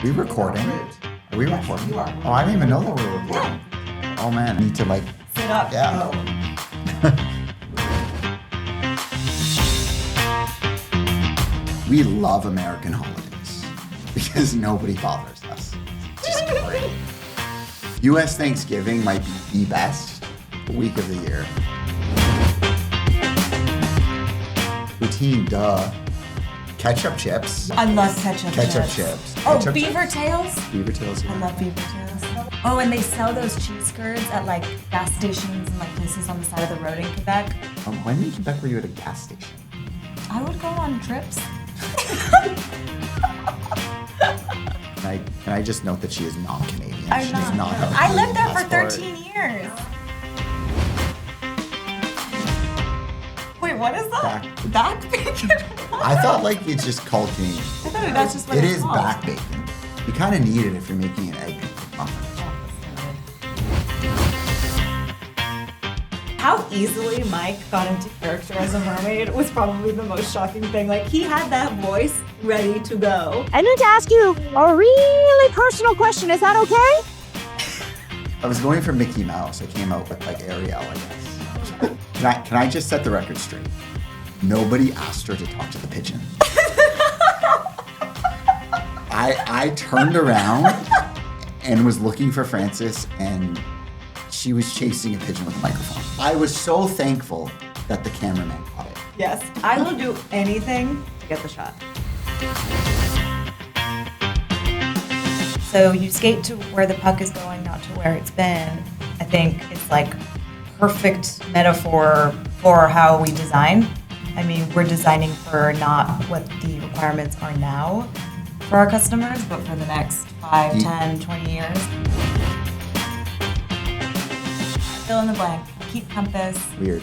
we recording? Are we recording? Oh, I didn't even know that we were recording. Oh man, I need to like sit up. Yeah. We love American holidays because nobody bothers us. It's just great. U.S. Thanksgiving might be the best week of the year. Poutine, duh. Ketchup chips. I love ketchup chips. Oh, Ketchup beaver chips. tails? Beaver tails, yeah. I love beaver tails. Oh, and they sell those cheese curds at like gas stations and like places on the side of the road in Quebec. When in Quebec were you at a gas station? I would go on trips. Can I just note that she is non-Canadian? I'm She does not. not have a I lived there Canadian for passport. 13 years. Wait, what is that? Back bacon? I thought like it's just called Canadian. I thought that's just what It it's is called. back bacon. You kind of need it if you're making an egg muffin. How easily Mike got into character as a mermaid was probably the most shocking thing. Like, he had that voice ready to go. I need to ask you a really personal question. Is that okay? I was going for Mickey Mouse. I came out with like Ariel, I guess. Can I just set the record straight? Nobody asked her to talk to the pigeon. I turned around and was looking for Frances, and she was chasing a pigeon with a microphone. I was so thankful that the cameraman caught it. Yes, I will do anything to get the shot. So you skate to where the puck is going, not to where it's been. I think it's like perfect metaphor for how we design. I mean, we're designing for not what the requirements are now for our customers, but for the next 5, 10, 20 years. Fill in the blank. Keep compass. Weird.